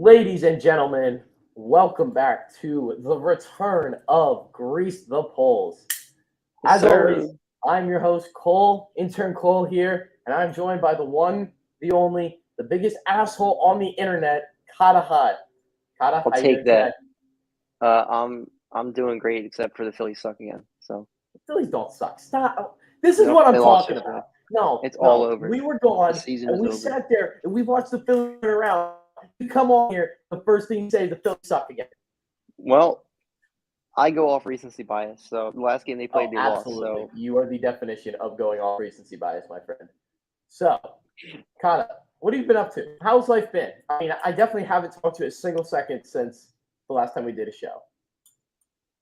Ladies and gentlemen, welcome back to the return of Grease the Polls. Yes, As sir. always, I'm your host, Cole, intern Cole here, and I'm joined by the one, the only, the biggest asshole on the internet, Cahta. Cahta, I'll how you take doing today? that. I'm doing great, except for the Phillies suck again. So The Phillies don't suck. Stop. This is nope, what I'm they lost talking yesterday. about. No, It's all no. over. We were The gone, season and is we over. sat there, and we watched the Phillies turn around. You come on here, the first thing you say is the Phillies suck again. Well, I go off recency bias. So the last game they played, they lost. Absolutely. So You are the definition of going off recency bias, my friend. So, Kata, what have you been up to? How's life been? I mean, I definitely haven't talked to you a single second since the last time we did a show.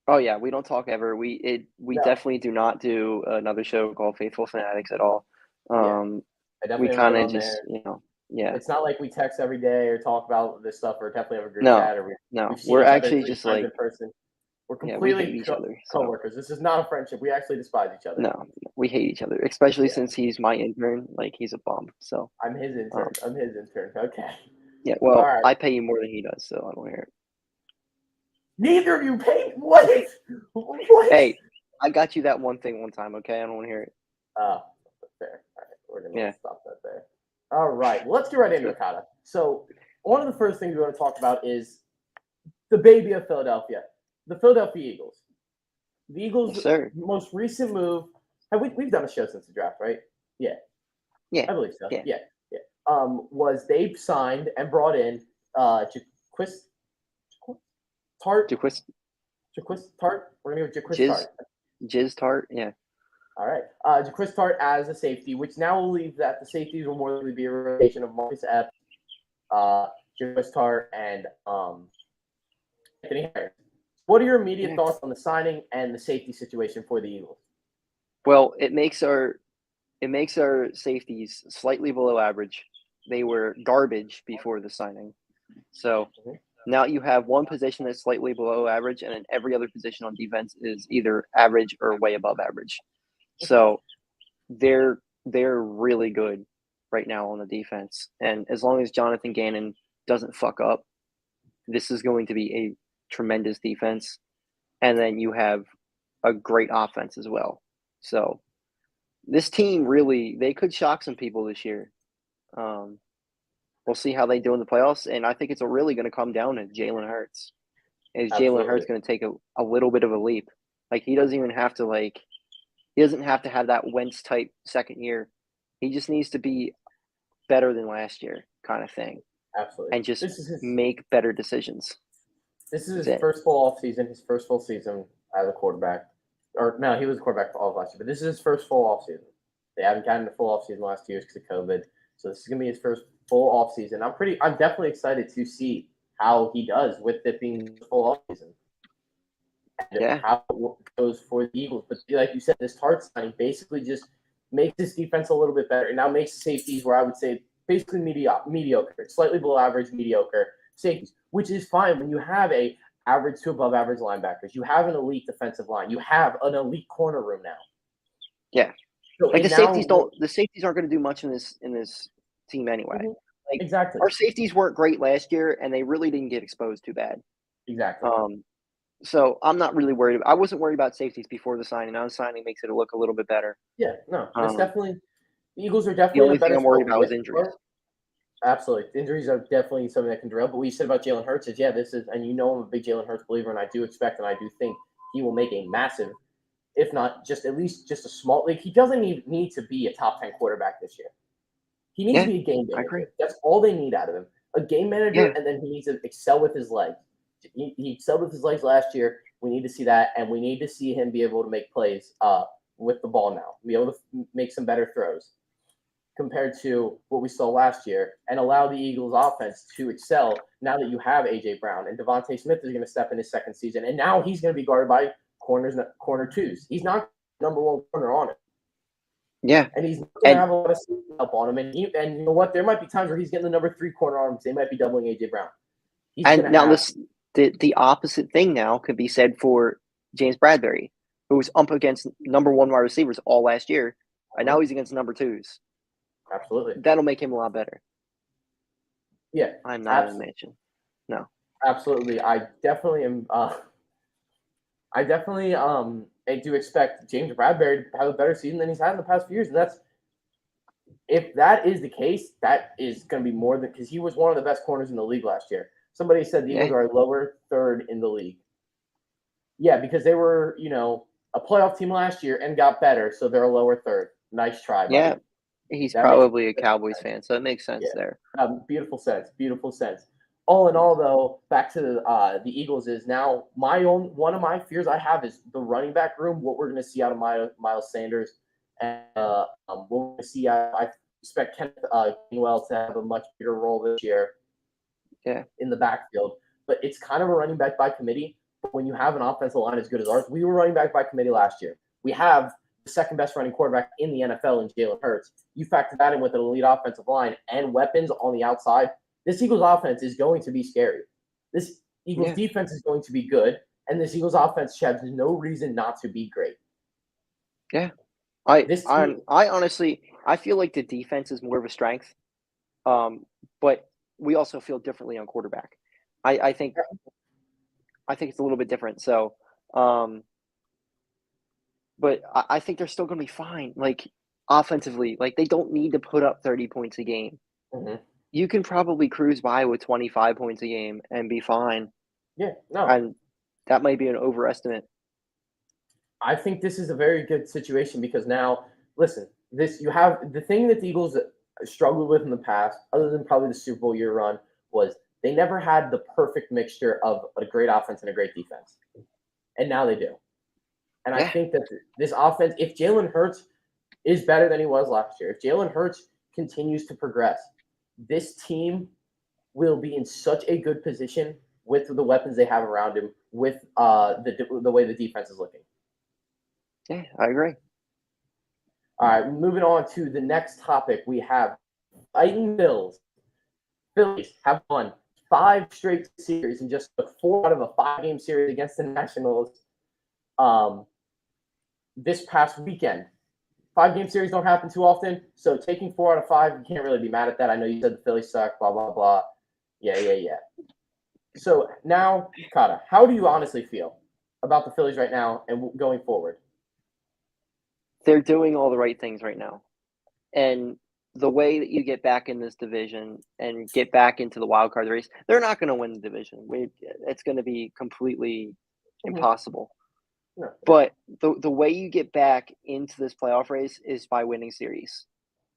oh yeah, we don't talk ever. We No. definitely do not do another show called Faithful Fanatics at all. I We definitely haven't kind been of on just there. yeah. It's not like we text every day or talk about this stuff or definitely have a group No, chat or no, we've seen we're each other actually 3 just times like in person. We're yeah, we hate completely each other. So co-workers. This is not a friendship. We actually despise each other. no, we hate each other, especially Yeah. since he's my intern. Like he's a bum. So I'm his intern. Okay. yeah, All well, right. I pay you more than he does, so I don't hear it. Neither of you pay. What? What? Hey, I got you that one thing one time, okay? I don't want to hear it. Oh, fair. All right, we're gonna Yeah. stop that there. All right, well, let's get right into it, Kata. So, one of the first things we want to talk about is the baby of Philadelphia, the Philadelphia Eagles. The Eagles' Yes, sir. most recent move. Have we've done a show since the draft, right? Yeah, Yeah. I believe so. Yeah. Yeah. Was they signed and brought in Tartt? Jaquist, Tartt? We're gonna go Jaquist Tartt. Tartt. Yeah. All right. Jaquist Tartt as a safety, which now will leave that the safeties will more likely be a rotation of Marcus Epps, Jaquist Tartt, and Anthony Harris. What are your immediate thoughts on the signing and the safety situation for the Eagles? Well, it makes our safeties slightly below average. They were garbage before the signing. So now you have one position that's slightly below average, and then every other position on defense is either average or way above average. So they're really good right now on the defense. And as long as Jonathan Gannon doesn't fuck up, this is going to be a tremendous defense. And then you have a great offense as well. So this team really, they could shock some people this year. We'll see how they do in the playoffs. And I think it's really going to come down to Jalen Hurts. Is Jalen Hurts going to take a little bit of a leap? Like he doesn't have to have that Wentz type second year. He just needs to be better than last year kind of thing. Absolutely. And just make better decisions. This is his first full off season, his first full season as a quarterback. Or no, he was a quarterback for all of last year, but this is his first full off season. They haven't gotten a full off season last 2 years because of COVID. So this is gonna be his first full off season. I'm definitely excited to see how he does with it being full off season. And how it goes for the Eagles. But like you said, this Tartt signing basically just makes this defense a little bit better. It now makes the safeties where I would say basically mediocre, slightly below average, mediocre safeties, which is fine when you have a average to above average linebackers. You have an elite defensive line. You have an elite corner room now. Yeah. So like the safeties aren't going to do much in this team anyway. Mm-hmm. Like exactly. Our safeties weren't great last year, and they really didn't get exposed too bad. Exactly. So I'm not really worried. I wasn't worried about safeties before the signing. Now the signing makes it look a little bit better. Yeah, no, it's definitely the Eagles are definitely the only thing I'm worried about is injuries. Absolutely, the injuries are definitely something that can derail. But what you said about Jalen Hurts is, and I'm a big Jalen Hurts believer, and I do expect and I do think he will make a massive, if not just at least just a small. Like he doesn't need to be a top 10 quarterback this year. He needs to be a game manager. That's all they need out of him. A game manager, and then he needs to excel with his legs. He excelled with his legs last year. We need to see that, and we need to see him be able to make plays with the ball now, be able to make some better throws compared to what we saw last year, and allow the Eagles' offense to excel now that you have A.J. Brown. And Devontae Smith is going to step in his second season, and now he's going to be guarded by corner twos. He's not number one corner on it. Yeah. And he's going to have a lot of help on him. And you know what? There might be times where he's getting the number 3 corner on him because they might be doubling A.J. Brown. And now the opposite thing now could be said for James Bradbury, who was up against number 1 wide receivers all last year, and now he's against number 2s. Absolutely. That'll make him a lot better. Yeah. I'm not going to mention. No. Absolutely. I definitely am. I definitely I do expect James Bradbury to have a better season than he's had in the past few years, and that's if that is the case, that is going to be more than because he was one of the best corners in the league last year. Somebody said the Eagles Yeah. are a lower third in the league. Yeah, because they were a playoff team last year and got better, so they're a lower third. Nice try, buddy. Yeah. He's That makes probably a Cowboys sense. fan, so it makes Yeah, sense there. beautiful sense. Beautiful sense. All in all, though, back to the Eagles is now one of my fears I have is the running back room. What we're going to see out of Miles Sanders, and what we're going to see. I expect Kenneth Gainwell to have a much bigger role this year. Yeah. In the backfield, but it's kind of a running back by committee. But when you have an offensive line as good as ours, we were running back by committee last year. We have the second best running quarterback in the NFL in Jalen Hurts. You factor that in with an elite offensive line and weapons on the outside. This Eagles offense is going to be scary. This Eagles defense is going to be good, and this Eagles offense has no reason not to be great. Yeah. I honestly feel like the defense is more of a strength. But we also feel differently on quarterback. I think it's a little bit different. So, but I think they're still going to be fine. Like offensively, like they don't need to put up 30 points a game. Mm-hmm. You can probably cruise by with 25 points a game and be fine. Yeah, no. And that might be an overestimate. I think this is a very good situation because now, listen, you have the thing that the Eagles struggled with in the past, other than probably the Super Bowl year run, was they never had the perfect mixture of a great offense and a great defense, and now they do. And I think that this offense, if Jalen Hurts is better than he was last year, if Jalen Hurts continues to progress, this team will be in such a good position with the weapons they have around him, with the way the defense is looking. Yeah, I agree. All right, moving on to the next topic, we have fighting Bills. Phillies have won 5 straight series and just took 4 out of a 5-game series against the Nationals this past weekend. 5-game series don't happen too often, so taking 4 out of 5, you can't really be mad at that. I know you said the Phillies suck, blah, blah, blah. Yeah. So now, Cahta, how do you honestly feel about the Phillies right now and going forward? They're doing all the right things right now. And the way that you get back in this division and get back into the wild card race, they're not going to win the division. It's going to be completely impossible. No. But the way you get back into this playoff race is by winning series.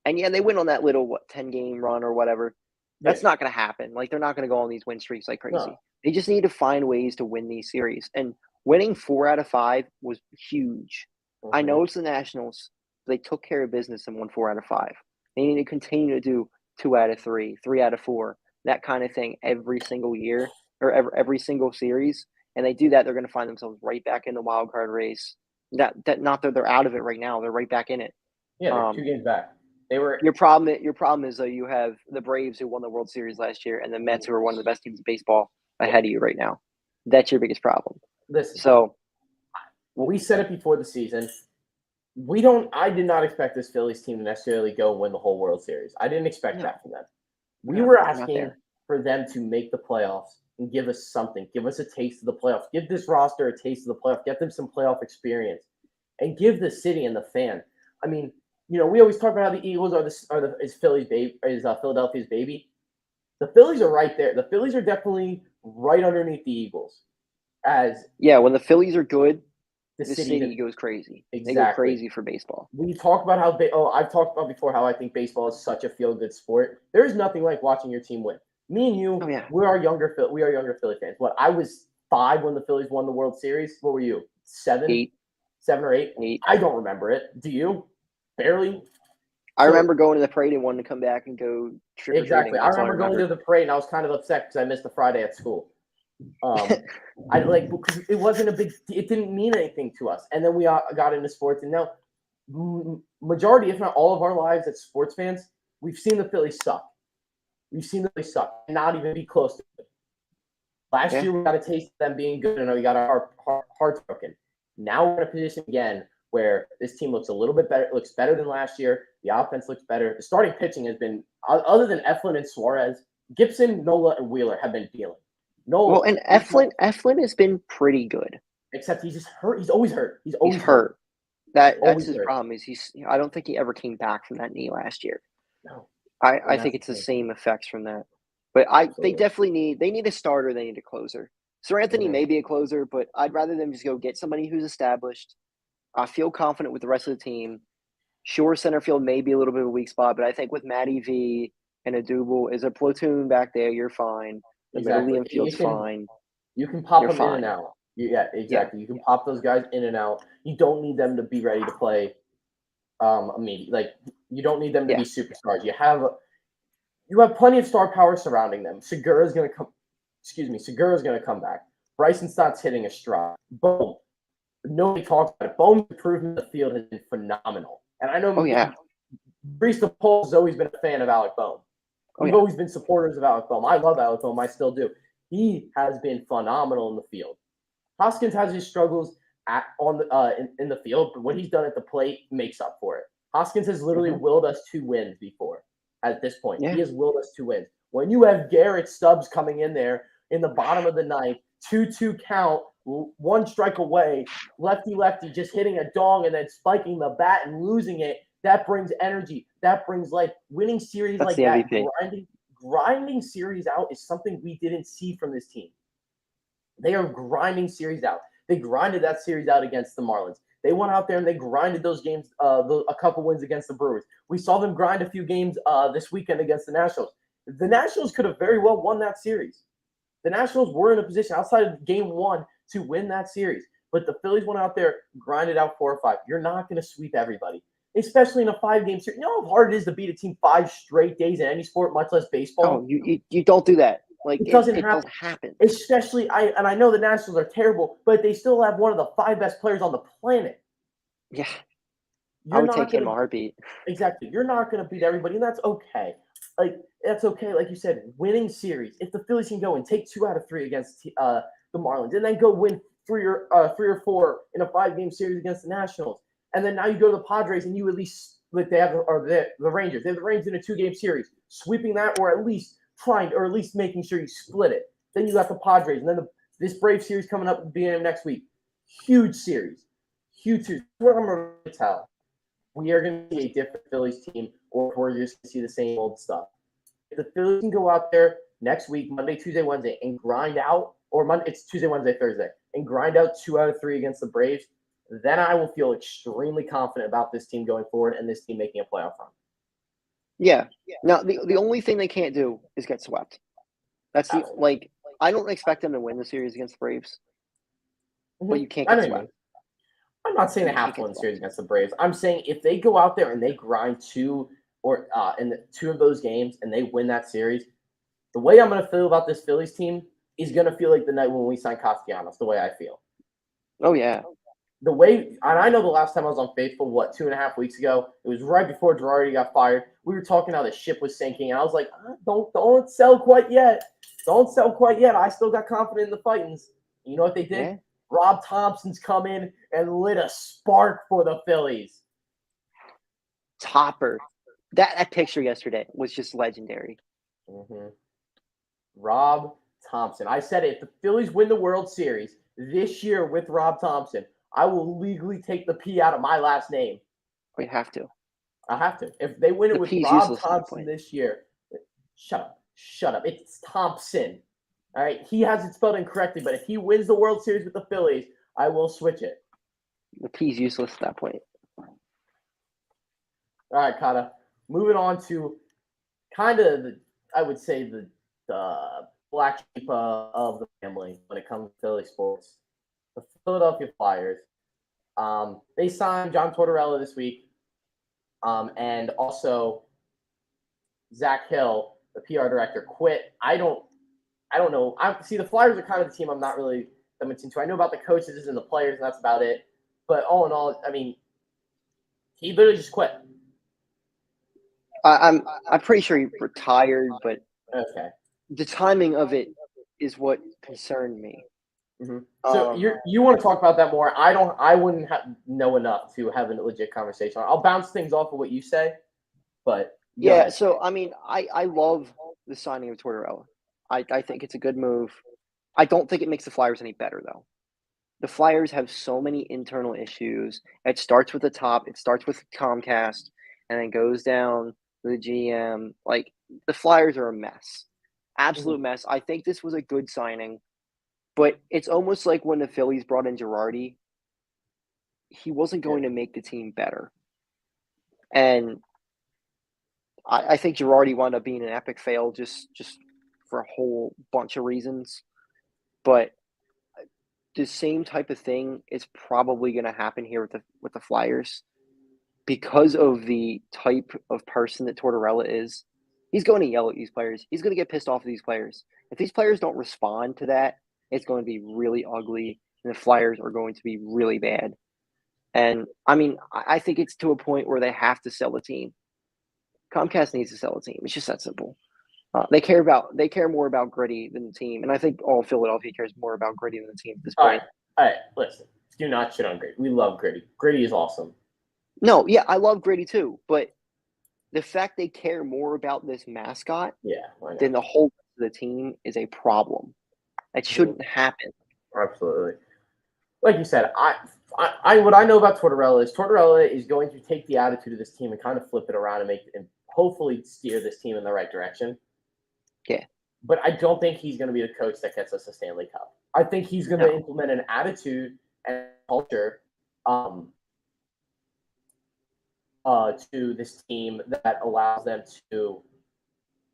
And yeah, they win on that little 10-game run or whatever. That's not going to happen. Like they're not going to go on these win streaks like crazy. No. They just need to find ways to win these series. And winning 4 out of 5 was huge. I know it's the Nationals. They took care of business and won 4 out of 5. They need to continue to do 2 out of 3, 3 out of 4, that kind of thing every single year or every single series. And they do that, they're going to find themselves right back in the wild card race. Not that they're out of it right now; they're right back in it. Yeah, they're 2 games back. They were your problem is though you have the Braves who won the World Series last year and the Mets who are one of the best teams in baseball ahead of you right now. That's your biggest problem. Listen, so we said it before the season. I did not expect this Phillies team to necessarily go and win the whole World Series. I didn't expect that from them. We were asking for them to make the playoffs and give us something. Give us a taste of the playoffs. Give this roster a taste of the playoffs. Get them some playoff experience. And give the city and the fan. I mean, we always talk about how the Eagles is Philadelphia's baby. The Phillies are right there. The Phillies are definitely right underneath the Eagles. When the Phillies are good, the city goes crazy. Exactly. They go crazy for baseball. We talk about I've talked about before how I think baseball is such a feel-good sport. There is nothing like watching your team win. Me and you, we are younger Philly fans. I was 5 when the Phillies won the World Series. What were you? 7? 8. 7 or 8? 8. I don't remember it. Do you? Barely. I remember going to the parade and wanting to come back and go trick-or-treating. Exactly. I remember going to the parade and I was kind of upset because I missed the Friday at school. Because it wasn't it didn't mean anything to us. And then we got into sports, and now majority, if not all of our lives as sports fans, we've seen the Phillies suck. We've seen the Phillies suck and not even be close to it. Last year, we got a taste of them being good, and we got our hearts broken. Now we're in a position again where this team looks a little bit better, looks better than last year. The offense looks better. The starting pitching has been, other than Eflin and Suarez, Gibson, Nola, and Wheeler have been dealing. No, Well, and Eflin has been pretty good. except he's just hurt. He's always hurt. He's He's always hurt. hurt. That's Always his hurt. problem. I don't think he ever came back from that knee last year. No, I and think that's it's the the thing. same effects from that. But they Absolutely. definitely need a starter. They need a closer. Sir Anthony Mhm. may be a closer, but I'd rather them just go get somebody who's established. I feel confident with the rest of the team. Sure, center field may be a little bit of a weak spot, but I think with Matty V and a Double as a platoon back there, you're fine. The middle of the Exactly. infield's fine. You can pop You're them in and fine. out. Yeah, Yeah, exactly. You can pop those guys in and out. You don't need them to be ready to play immediately. Like you don't need them to be yeah. superstars. You have plenty of star power surrounding them. Segura's gonna come. Excuse me. Segura's gonna come back. Bryson Stott's hitting a stride. Boom. Nobody talks about it. Bone's improvement in the field has been phenomenal. And I Oh know yeah. Reese the Pole has always been a fan of Alec Bone. Oh We've yeah. always been supporters of Alec Bone. I love Alec Bone. I still do. He has been phenomenal in the field. Hoskins has his struggles in the field, but what he's done at the plate makes up for it. Hoskins has literally Hmm. willed us 2 wins before. At this point, he Yeah. has willed us 2 wins. When you have Garrett Stubbs coming in there in the bottom of the ninth, 2-2 count, 1 strike away, lefty, just hitting a dong and then spiking the bat and losing it. That brings energy. That brings life. Winning series That's like the that, MVP. grinding series out is something we didn't see from this team. They are grinding series out. They grinded that series out against the Marlins. They went out there and they grinded those games, a couple wins against the Brewers. We saw them grind a few games this weekend against the Nationals. The Nationals could have very well won that series. The Nationals were in a position outside of game 1 to win that series. But the Phillies went out there, grinded out 4 or 5. You're not going to sweep everybody, especially in a 5-game series. You know how hard it is to beat a team 5 straight days in any sport, much less Oh, baseball? you don't do that. Like It doesn't it happen. doesn't happen. Especially, I know the Nationals are terrible, but they still have one of the 5 best players on the planet. Yeah, I You're would take not him gonna a heartbeat. exactly. You're not gonna beat everybody, and that's okay. Like that's okay. Like you said, winning series. If the Phillies can go and take 2 out of 3 against the Marlins, and then go win 3 or 4 in a 5-game series against the Nationals, and then now you go to the Padres and you at least like they have or the Rangers. They have the Rangers in a 2-game series, sweeping that or at least trying or at least making sure you split it. Then you got the Padres, and then this Brave series coming up at the beginning of next week. Huge series, huge series. What I'm gonna tell we are going to see a different Phillies team, or we're just going to see the same old stuff. If the Phillies can go out there next week, Monday, Tuesday, Wednesday, and grind out, or Monday, it's Tuesday, Wednesday, Thursday, and grind out 2 out of 3 against the Braves, then I will feel extremely confident about this team going forward and this team making a playoff run. Yeah. Now the only thing they can't do is get swept. That's the Absolutely. like I don't expect them to win the series against the Braves, but you can't I get know what you mean. swept. I'm not saying they You have can't to get win the swept. series against the Braves. I'm saying if they go out there and they grind 2 of those games and they win that series, the way I'm going to feel about this Phillies team is going to feel like the night when we signed Castellanos, the way I feel. Oh yeah. The way, and I know the last time I was on Faithful, 2.5 weeks ago, it was right before Girardi got fired. We were talking how the ship was sinking, and I was like, don't sell quite yet. Don't sell quite yet. I still got confidence in the Titans. You know what they did? Yeah. Rob Thompson's come in and lit a spark for the Phillies. Topper. That picture yesterday was just legendary. Mm-hmm. Rob Thompson. I said it. If the Phillies win the World Series this year with Rob Thompson, I will legally take the P out of my last name. We have to. I have to. If they win it The with P's Rob useless at that Thompson point. this year, shut up. Shut up. It's Thompson. All right. He has it spelled incorrectly, but if he wins the World Series with the Phillies, I will switch it. The P's useless at that point. All right, Cahta. Moving on to kind of I would say the black sheep of the family when it comes to Philly sports. The Philadelphia Flyers. They signed John Tortorella this week, and also Zach Hill, the PR director, quit. I don't know. I see the Flyers are kind of the team I'm not really that much into. I know about the coaches and the players, and that's about it. But all in all, I mean, he literally just quit. I'm pretty sure he retired, but Okay. the timing of it is what concerned me. Mm-hmm. So you want to talk about that more? I wouldn't know enough to have a legit conversation. I'll bounce things off of what you say, but go Yeah, ahead. so I mean, I love the signing of Tortorella. I think it's a good move. I don't think it makes the Flyers any better, though. The Flyers have so many internal issues. It starts with the top. It starts with Comcast, and then goes down to the GM. Like, the Flyers are a mess. Absolute mess. I think this was a good signing, but it's almost like when the Phillies brought in Girardi, he wasn't going to make the team better. And I think Girardi wound up being an epic fail just for a whole bunch of reasons. But the same type of thing is probably going to happen here with the Flyers because of the type of person that Tortorella is. He's going to yell at these players. He's going to get pissed off at these players. If these players don't respond to that, it's going to be really ugly, and the Flyers are going to be really bad. And, I mean, I think it's to a point where they have to sell the team. Comcast needs to sell the team. It's just that simple. They care more about Gritty than the team, and I think all Philadelphia cares more about Gritty than the team at this point. All right, listen. Do not shit on Gritty. We love Gritty. Gritty is awesome. No, yeah, I love Gritty too, but the fact they care more about this mascot than the whole of the team is a problem. That shouldn't happen. Absolutely. Like you said, what I know about Tortorella is going to take the attitude of this team and kind of flip it around and hopefully steer this team in the right direction. Yeah. But I don't think he's going to be the coach that gets us a Stanley Cup. I think he's going to implement an attitude and culture to this team that allows them to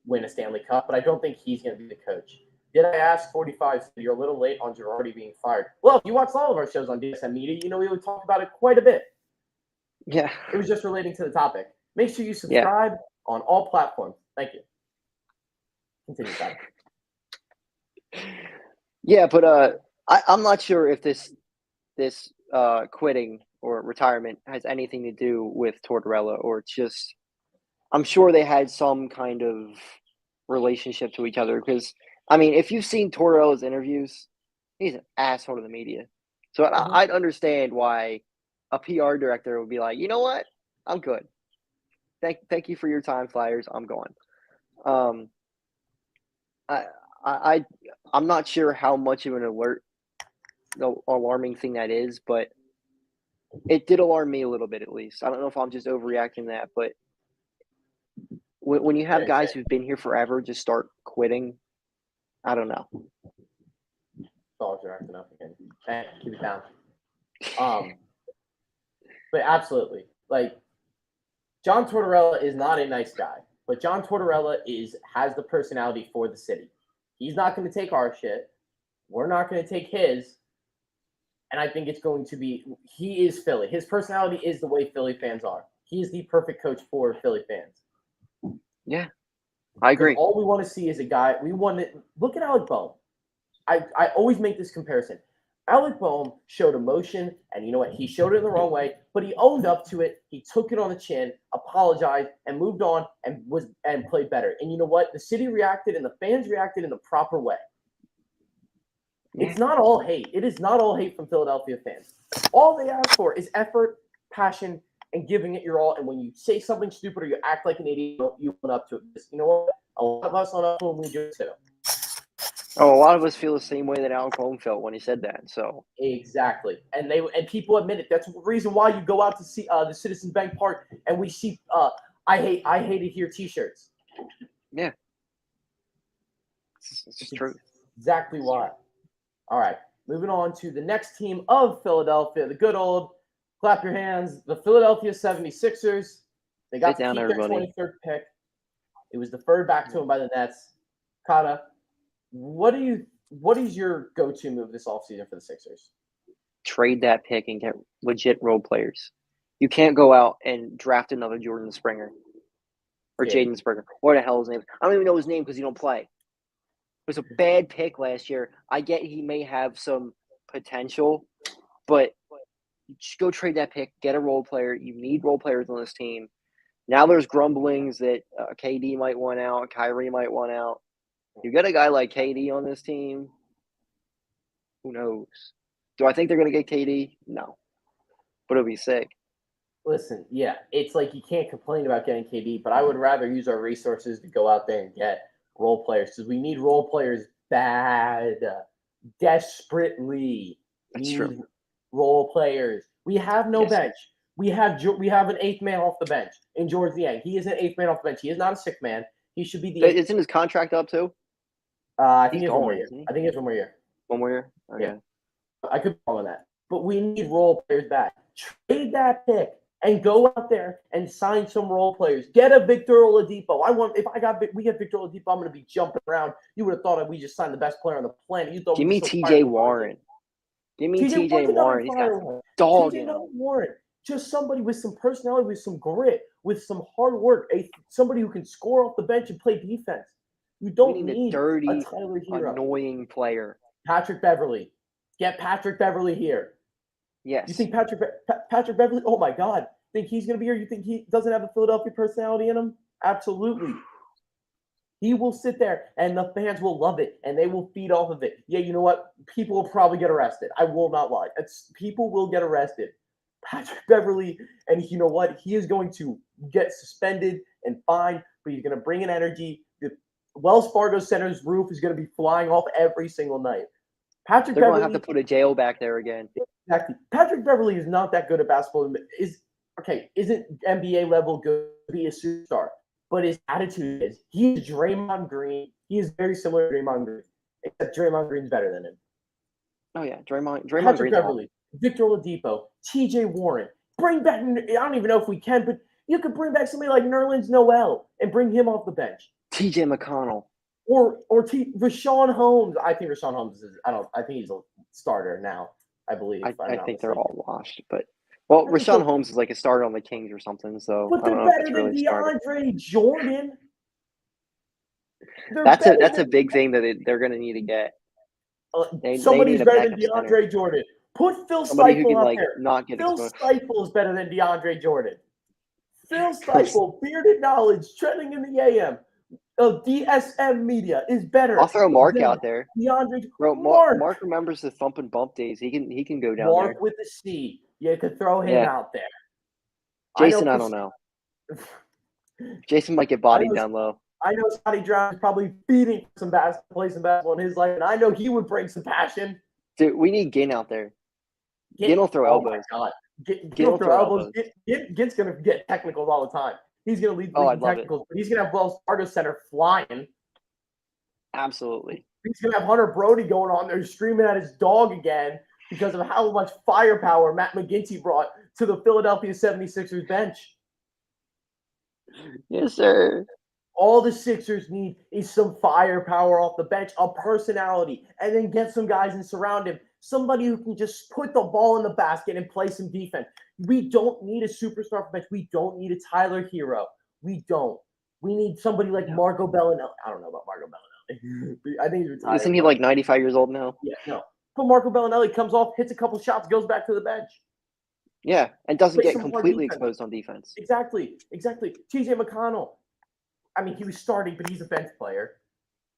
win a Stanley Cup. But I don't think he's going to be the coach. Did I ask 45? So you're a little late on Girardi being fired. Well, if you watch all of our shows on DSM Media, you know we would talk about it quite a bit. Yeah. It was just relating to the topic. Make sure you subscribe on all platforms. Thank you. Continue, Tyler. Yeah, but I'm not sure if this quitting or retirement has anything to do with Tortorella, or it's just I'm sure they had some kind of relationship to each other, because I mean, if you've seen Tortorella's interviews, he's an asshole to the media. So I'd understand why a PR director would be like, you know what, I'm good. Thank you for your time, Flyers. I'm gone. I'm not sure how much of an alarming thing that is, but it did alarm me a little bit, at least. I don't know if I'm just overreacting to that, but when you have guys who've been here forever just start quitting, I don't know. Dogs are acting up again. Hey, keep it down. But absolutely, like, John Tortorella is not a nice guy, but John Tortorella has the personality for the city. He's not going to take our shit. We're not going to take his. And I think it's going to be – he is Philly. His personality is the way Philly fans are. He is the perfect coach for Philly fans. Yeah, I agree. All we want to see is a guy – look at Alec Boehm. I always make this comparison. Alec Boehm showed emotion, and you know what? He showed it in the wrong way, but he owned up to it. He took it on the chin, apologized, and moved on and played better. And you know what? The city reacted, and the fans reacted in the proper way. Yeah. It's not all hate. It is not all hate from Philadelphia fans. All they ask for is effort, passion, and giving it your all. And when you say something stupid or you act like an idiot, you own up to it. Because you know what? A lot of us own up to it when we do it too. Oh, a lot of us feel the same way that Alec Boehm felt when he said that. So exactly, and people admit it. That's the reason why you go out to see the Citizens Bank Park and we see I hate it here T-shirts. Yeah, it's true. Exactly why. All right, moving on to the next team of Philadelphia, the good old clap your hands, the Philadelphia 76ers. They got to keep their 23rd pick. It was deferred back to them by the Nets. Cahta, what is your go-to move this offseason for the Sixers? Trade that pick and get legit role players. You can't go out and draft another Jordan Springer or Jaden Springer. What the hell is his name? I don't even know his name because he don't play. It was a bad pick last year. I get he may have some potential, but just go trade that pick, get a role player. You need role players on this team. Now there's grumblings that KD might want out, Kyrie might want out. You get a guy like KD on this team, who knows? Do I think they're going to get KD? No. But it'll be sick. Listen, yeah, it's like you can't complain about getting KD, but I would rather use our resources to go out there and get role players because we need role players bad. desperately That's need true. role players. We have no Yes. bench. We have an eighth man off the bench in George Niang. He is an eighth man off the bench. He is not a sixth man. He should be the eighth. Isn't his contract up too? I think He's he has one more gone, year. isn't he? I think he has one more year. One more year? Okay. Yeah. I could be wrong on that. But we need role players back. Trade that pick and go out there and sign some role players. Get a Victor Oladipo. We get Victor Oladipo, I'm going to be jumping around. You would have thought that we just signed the best player on the planet. You thought Give me TJ Warren. Give me TJ Warren. He's got dog in him. Warren. Just somebody with some personality, with some grit, with some hard work. Somebody who can score off the bench and play defense. You don't need a dirty, Tyler Hero. annoying player. Patrick Beverly. Get Patrick Beverly here. Yes. You think Patrick Beverly? Oh my God! Think he's going to be here? You think he doesn't have the Philadelphia personality in him? Absolutely. He will sit there, and the fans will love it, and they will feed off of it. Yeah, you know what? People will probably get arrested. I will not lie. People will get arrested. Patrick Beverly, and you know what? He is going to get suspended and fined, but he's going to bring in energy. The Wells Fargo Center's roof is going to be flying off every single night. They're going to have to put a jail back there again. Exactly. Patrick Beverly is not that good at basketball. Isn't NBA level good to be a superstar? But his attitude is he's Draymond Green. He is very similar to Draymond Green, except Draymond Green's better than him. Oh yeah, Draymond Patrick Beverly, Victor Oladipo, TJ Warren. Bring back. I don't even know if we can, but you could bring back somebody like Nerlens Noel and bring him off the bench. TJ McConnell. Or Rashawn Holmes. I think Rashawn Holmes is. I think he's a starter now. I believe. I think they're all washed, but Rashawn Holmes is like a starter on the Kings or something. So but they're better than DeAndre Jordan. That's a big thing that they're going to need to get. Somebody's better than DeAndre Jordan. Put Phil Stiefel out there. Phil Stiefel is better than DeAndre Jordan. Phil Stiefel, bearded knowledge, trending in the AM. DSM media is better. I'll throw Mark out there. DeAndre, Mark remembers the thump and bump days. He can go down Mark there. with the C. You could throw him out there. Jason, I don't know. Jason might get bodied down low. I know Scotty Brown is probably feeding some basketball in his life, and I know he would bring some passion. Dude, we need Ginn out there. Ginn will throw elbows. Oh my God. Ginn will throw elbows. Ginn's going to get technicals all the time. He's going to lead the technicals, but he's going to have Wells Fargo Center flying. Absolutely. He's going to have Hunter Brody going on there screaming at his dog again because of how much firepower Matt McGinty brought to the Philadelphia 76ers bench. Yes, sir. All the Sixers need is some firepower off the bench, a personality, and then get some guys and surround him. Somebody who can just put the ball in the basket and play some defense. We don't need a superstar for bench. We don't need a Tyler Hero. We don't. We need somebody like Marco Bellinelli. I don't know about Marco Bellinelli. I think he's retired. Isn't he like 95 years old now? Yeah, no. But Marco Bellinelli comes off, hits a couple shots, goes back to the bench. Yeah, and doesn't get completely exposed on defense. Exactly. TJ McConnell. I mean, he was starting, but he's a bench player.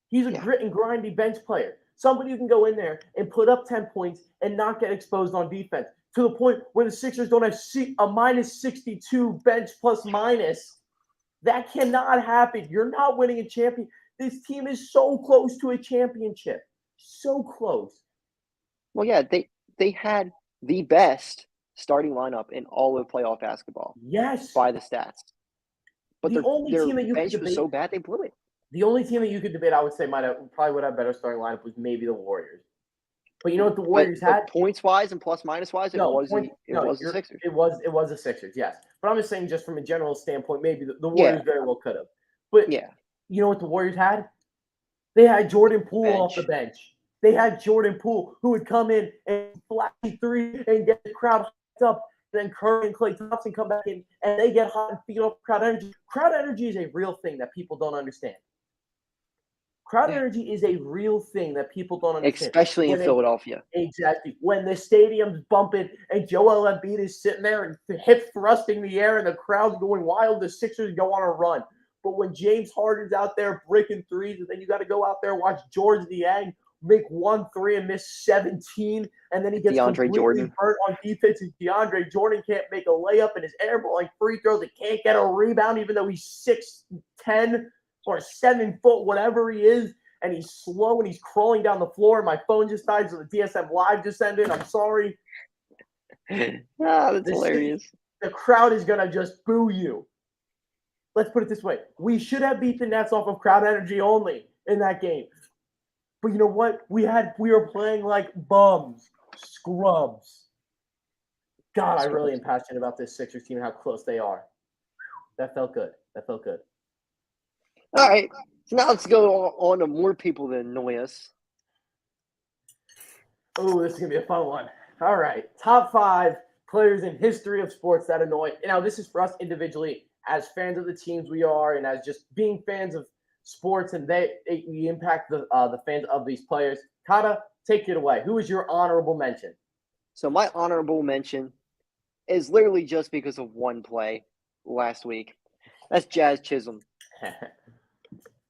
He's a grit and grindy bench player. Somebody who can go in there and put up 10 points and not get exposed on defense to the point where the Sixers don't have a minus 62 bench plus minus. That cannot happen. You're not winning a champion. This team is so close to a championship. So close. Well, yeah, they had the best starting lineup in all of playoff basketball. Yes. By the stats. But the only team that you bench could debate, was so bad they blew it. The only team that you could debate, I would say, probably would have better starting lineup was maybe the Warriors. But you know what the Warriors had? Points wise and plus minus wise, it was the Sixers. It was the Sixers, yes. But I'm just saying, just from a general standpoint, maybe the Warriors very well could have. But you know what the Warriors had? They had Jordan Poole off the bench. They had Jordan Poole who would come in and flashy three and get the crowd hyped up. Then Curry and Klay Thompson come back in, and they get hot and feed off crowd energy. Crowd energy is a real thing that people don't understand. Crowd energy is a real thing that people don't understand. Especially in Philadelphia. Exactly. When the stadium's bumping and Joel Embiid is sitting there and hip thrusting the air and the crowd's going wild, the Sixers go on a run. But when James Harden's out there breaking threes, and then you got to go out there and watch George Niang make 1 3 and miss 17, and then he gets completely hurt on defense, and DeAndre Jordan can't make a layup and his airballing free throws and can't get a rebound even though he's 6'10", or 7 foot, whatever he is, and he's slow and he's crawling down the floor. My phone just died, so the DSM Live just ended. I'm sorry. That's hilarious. The crowd is going to just boo you. Let's put it this way. We should have beat the Nets off of crowd energy only in that game. But you know what? We were playing like bums, scrubs. God, I really am passionate about this Sixers team and how close they are. That felt good. All right. So now let's go on to more people that annoy us. Oh, this is going to be a fun one. All right. Top 5 players in history of sports that annoy. Now, this is for us individually as fans of the teams we are and as just being fans of sports, and we impact the fans of these players. Cahta, take it away. Who is your honorable mention? So my honorable mention is literally just because of one play last week. That's Jazz Chisholm.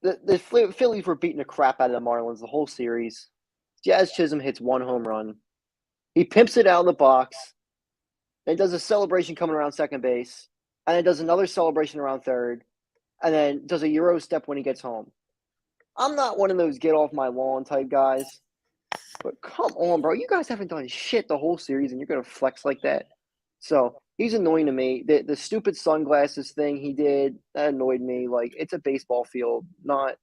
The Phillies were beating the crap out of the Marlins the whole series. Jazz Chisholm hits one home run. He pimps it out of the box, then does a celebration coming around second base, and then does another celebration around third, and then does a Euro step when he gets home. I'm not one of those get off my lawn type guys, but come on, bro. You guys haven't done shit the whole series, and you're going to flex like that. So he's annoying to me. The stupid sunglasses thing he did, that annoyed me. Like, it's a baseball field, not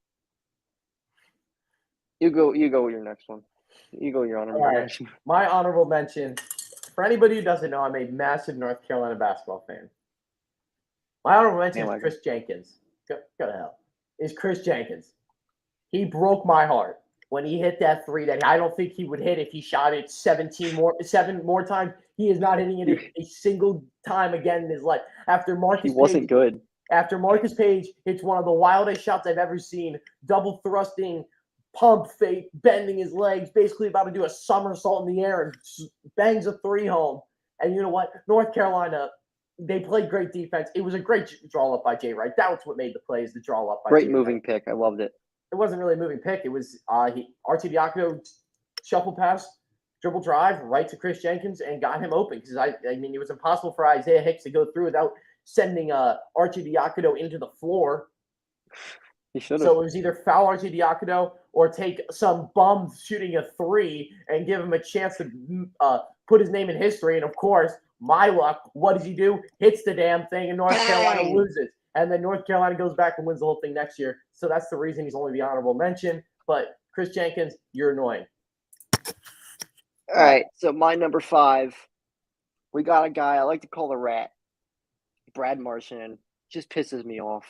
– You go with your next one. You go with your honorable mention. My honorable mention, for anybody who doesn't know, I'm a massive North Carolina basketball fan. My honorable mention is Chris Jenkins. Go to hell. Is Chris Jenkins. He broke my heart when he hit that 3 that I don't think he would hit if he shot it 7 more times. He is not hitting it a single time again in his life. He wasn't good. After Marcus Page hits one of the wildest shots I've ever seen, double thrusting, pump fake, bending his legs, basically about to do a somersault in the air and bangs a 3 home. And you know what? North Carolina, they played great defense. It was a great draw up by Jay Wright. That's what made the plays, the draw up by Great Jay moving Wright. pick. I loved it. It wasn't really a moving pick. It was RT Diacono shuffle pass, dribble drive right to Chris Jenkins and got him open because I mean it was impossible for Isaiah Hicks to go through without sending RT Diacono into the floor. He should have. So it was either foul RT Diacono or take some bum shooting a 3 and give him a chance to put his name in history. And of course, my luck, what does he do? Hits the damn thing and North Carolina loses. And then North Carolina goes back and wins the whole thing next year. So that's the reason he's only the honorable mention. But Chris Jenkins, you're annoying. All right. So my number 5, we got a guy I like to call the rat. Brad Marchand just pisses me off.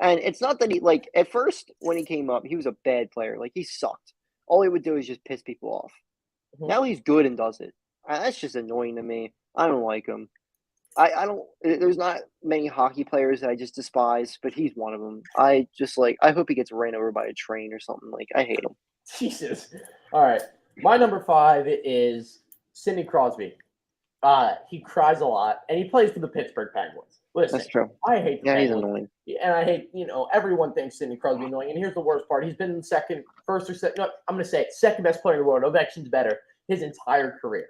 And it's not that he, like, at first when he came up, he was a bad player. Like, he sucked. All he would do is just piss people off. Mm-hmm. Now he's good and does it. That's just annoying to me. I don't like him. I don't – there's not many hockey players that I just despise, but he's one of them. I hope he gets ran over by a train or something. Like, I hate him. Jesus. All right. My number 5 is Sidney Crosby. He cries a lot, and he plays for the Pittsburgh Penguins. Listen, that's true. I hate the Penguins. He's annoying. And I hate, everyone thinks Sidney Crosby annoying. And here's the worst part. He's been first or second, no, I'm going to say it, second best player in the world. Ovechkin's better his entire career.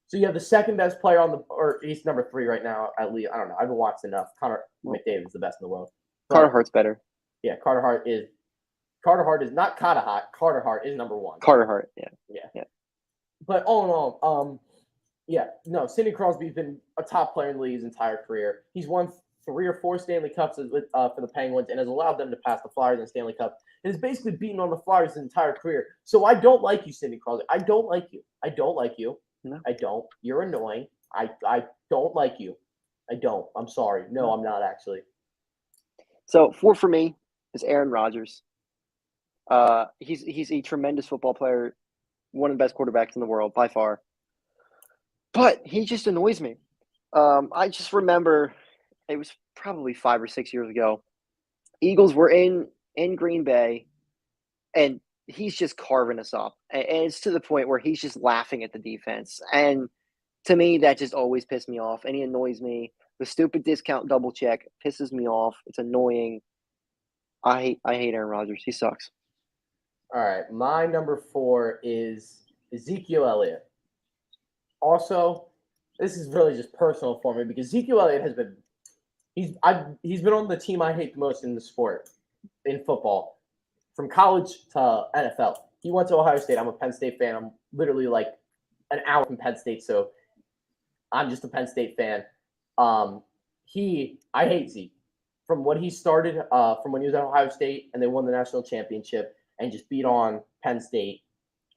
So you have the second best player or he's number 3 right now, at least. I don't know. I haven't watched enough. Connor McDavid's the best in the world. Carter Hart's better. Yeah, Carter Hart is not Cahta Hart. Carter Hart is number 1. Carter Hart, yeah. But all in all, Sidney Crosby's been a top player in the league his entire career. He's won 3 or 4 Stanley Cups for the Penguins and has allowed them to pass the Flyers in Stanley Cup. And has basically beaten on the Flyers his entire career. So I don't like you, Sidney Crosby. I don't like you. No. I don't. You're annoying. I don't like you. I don't. I'm sorry. No, I'm not actually. So 4 for me is Aaron Rodgers. He's a tremendous football player, one of the best quarterbacks in the world by far. But he just annoys me. I just remember it was probably 5 or 6 years ago. Eagles were in Green Bay, and he's just carving us up. And it's to the point where he's just laughing at the defense. And to me, that just always pissed me off. And he annoys me. The stupid discount double check pisses me off. It's annoying. I hate Aaron Rodgers. He sucks. All right. My number 4 is Ezekiel Elliott. Also, this is really just personal for me because Ezekiel Elliott has been he's been on the team I hate the most in the sport, in football. from college to NFL. He went to Ohio State. I'm a Penn State fan. I'm literally like an hour from Penn State, so I'm just a Penn State fan. I hate Zeke from what he started, from when he was at Ohio State and they won the national championship and just beat on Penn State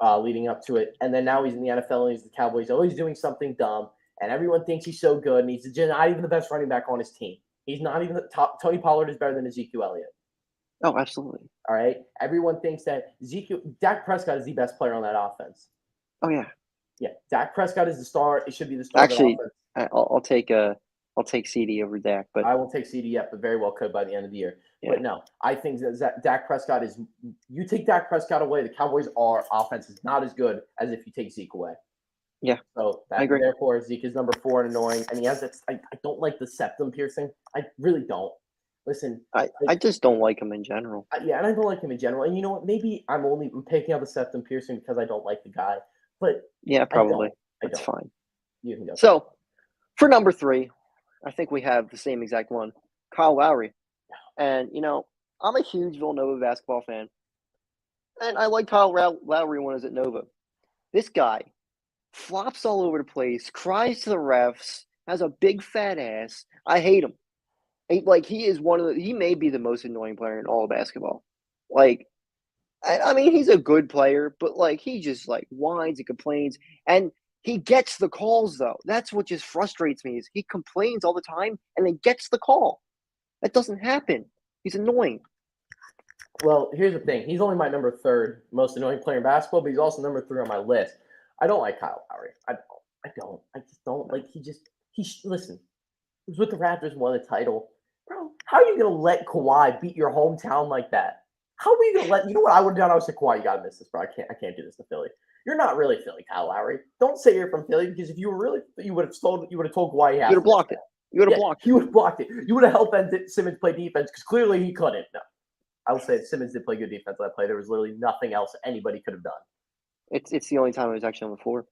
leading up to it. And then now he's in the NFL and he's the Cowboys, always doing something dumb. And everyone thinks he's so good, and he's not even the best running back on his team. He's not even the top. Tony Pollard is better than Ezekiel Elliott. Oh, absolutely. All right. Everyone thinks that Dak Prescott is the best player on that offense. Oh yeah. Yeah, Dak Prescott is the star. It should be the star. Actually, of the offense. I'll take CD over Dak, but I will take CD yet, but very well could by the end of the year. Yeah. But no, I think that Dak Prescott is. You take Dak Prescott away, the Cowboys' offense is not as good as if you take Zeke away. Yeah, so I agree. Therefore, Zeke is number 4 and annoying, and he has that. I don't like the septum piercing. I really don't. Listen, I just don't like him in general. Yeah, and I don't like him in general. And you know what? Maybe I'm taking out the septum piercing because I don't like the guy. But yeah, probably that's fine. You can go. So for number 3, I think we have the same exact one, Kyle Lowry. And I'm a huge Villanova basketball fan, and I like Kyle Lowry when I was at Nova. This guy flops all over the place, cries to the refs, has a big fat ass. I hate him. He is he may be the most annoying player in all of basketball. I mean, he's a good player, but he just whines and complains, and he gets the calls though. That's what just frustrates me is he complains all the time and then gets the call. That doesn't happen. He's annoying. Well, here's the thing. He's only my number 3rd most annoying player in basketball, but he's also number 3 on my list. I don't like Kyle Lowry. I don't. I just don't. Listen, he was with the Raptors and won the title. Bro, how are you going to let Kawhi beat your hometown like that? How are you going to let – you know what I would have done? I would say, Kawhi, you got to miss this, bro. I can't do this to Philly. You're not really Philly, Kyle Lowry. Don't say you're from Philly because if you were really – you would have told Kawhi he has You would have blocked it. You would have blocked it. You would have blocked it. You would have helped Simmons play defense because clearly he couldn't. No. I will say Simmons did play good defense that play. There was literally nothing else anybody could have done. It's the only time he was actually on the floor.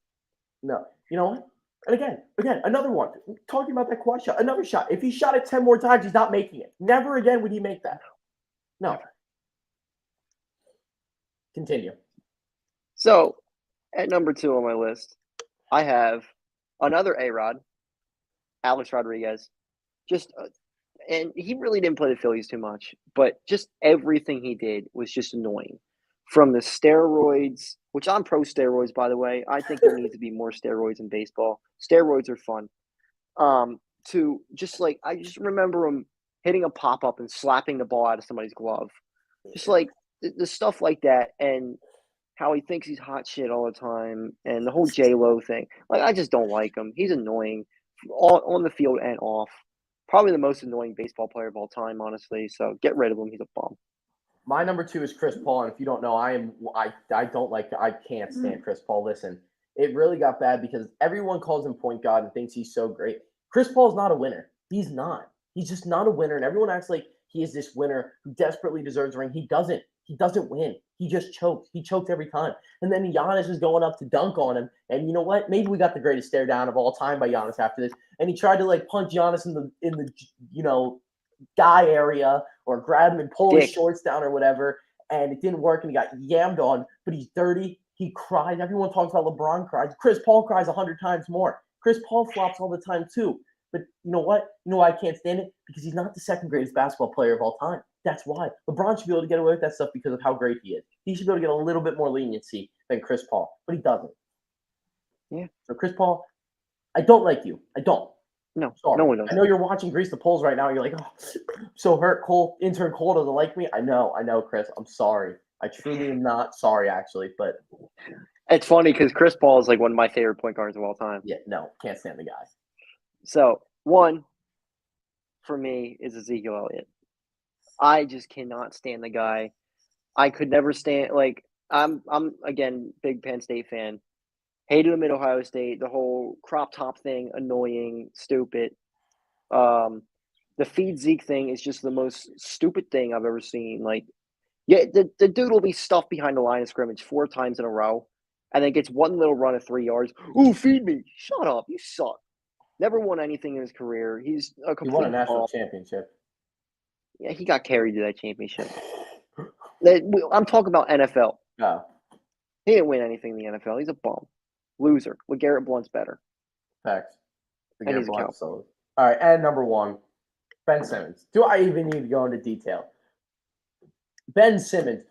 No. You know what? And again, another one. Talking about that Kawhi shot, another shot. If he shot it 10 more times, he's not making it. Never again would he make that. No. Never. Continue. So, at number 2 on my list, I have another A-Rod, Alex Rodriguez. And he really didn't play the Phillies too much, but just everything he did was just annoying. From the steroids, which I'm pro steroids, by the way. I think there needs to be more steroids in baseball. Steroids are fun. To just I just remember him hitting a pop-up and slapping the ball out of somebody's glove. Just the stuff like that, and how he thinks he's hot shit all the time, and the whole J-Lo thing. I just don't like him. He's annoying on the field and off. Probably the most annoying baseball player of all time, honestly. So get rid of him. He's a bum. My number 2 is Chris Paul, and if you don't know, I can't stand Chris Paul. Listen, it really got bad because everyone calls him point guard and thinks he's so great. Chris Paul's not a winner. He's not. He's just not a winner, and everyone acts like he is this winner who desperately deserves a ring. He doesn't. He doesn't win. He just chokes. He choked every time. And then Giannis is going up to dunk on him. And you know what? Maybe we got the greatest stare down of all time by Giannis after this. And he tried to punch Giannis in the guy area or grab him and pull his shorts down or whatever. And it didn't work and he got yammed on. But he's dirty. He cries. Everyone talks about LeBron cries. Chris Paul cries 100 times more. Chris Paul flops all the time too. But you know what? You know why I can't stand it? Because he's not the second greatest basketball player of all time. That's why. LeBron should be able to get away with that stuff because of how great he is. He should be able to get a little bit more leniency than Chris Paul, but he doesn't. Yeah. So Chris Paul, I don't like you. I don't. No. Sorry. No one does. I know you're watching Grease the Polls right now. You're like, oh, so hurt. Intern Cole doesn't like me. I know, Chris. I'm sorry. I truly am not sorry, actually, but it's funny because Chris Paul is one of my favorite point guards of all time. Yeah, no, can't stand the guy. So one for me is Ezekiel Elliott. I just cannot stand the guy. I could never stand I'm again big Penn State fan. Hated him at Ohio State. The whole crop top thing, annoying, stupid. The feed Zeke thing is just the most stupid thing I've ever seen. The dude will be stuffed behind the line of scrimmage 4 times in a row, and then gets one little run of 3 yards. Ooh, feed me! Shut up! You suck. Never won anything in his career. He's a complete. He won a national championship. Yeah, he got carried to that championship. I'm talking about NFL. Oh, He didn't win anything in the NFL. He's a bum. Loser. LeGarrette Blount's better. facts. And he's a Blunt cow. sold. All right, and number 1, Ben Simmons. Do I even need to go into detail? Ben Simmons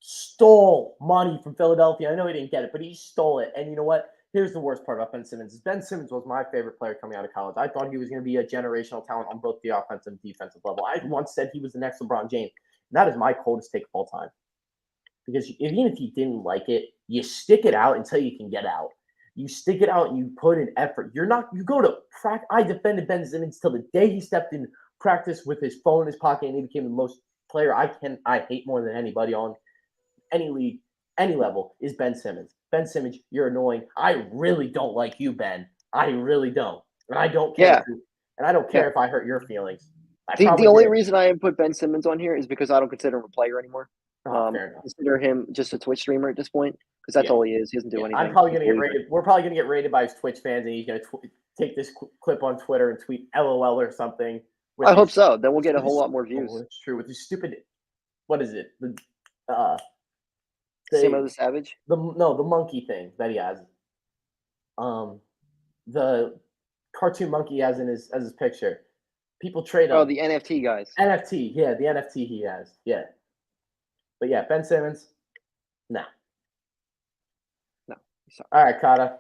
stole money from Philadelphia. I know he didn't get it, but he stole it. And you know what? Here's the worst part about Ben Simmons. Ben Simmons was my favorite player coming out of college. I thought he was going to be a generational talent on both the offensive and defensive level. I once said he was the next LeBron James. And that is my coldest take of all time. Because even if you didn't like it, you stick it out until you can get out. You stick it out and you put in effort. You go to practice. I defended Ben Simmons till the day he stepped in practice with his phone in his pocket and he became the most player I hate more than anybody on any league, any level, is Ben Simmons. Ben Simmons, you're annoying. I really don't like you, Ben. I really don't. And I don't care. Yeah. If I hurt your feelings. The only reason I put Ben Simmons on here is because I don't consider him a player anymore. Fair enough. Consider him just a Twitch streamer at this point because that's all he is. He doesn't do anything. I'm probably going to get rated. We're probably going to get rated by his Twitch fans, and he's going to take this clip on Twitter and tweet LOL or something. I hope so. Then we'll get a whole lot more views. It's true. With the stupid, what is it? Simo the Savage? The monkey thing that he has. The cartoon monkey he has as his picture. People trade him. Oh, the NFT guys. NFT, yeah, the NFT he has. Yeah. But yeah, Ben Simmons, nah. No. Sorry. All right, Cahta.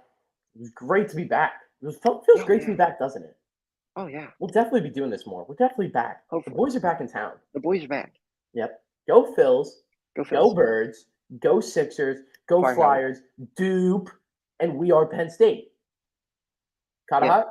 It was great to be back. It feels great to be back, doesn't it? Oh, yeah. We'll definitely be doing this more. We're definitely back. Hopefully. The boys are back in town. The boys are back. Yep. Go Phils. Go Birds. Go Sixers. Go Flyers. Dupe. And we are Penn State. Cahta hot?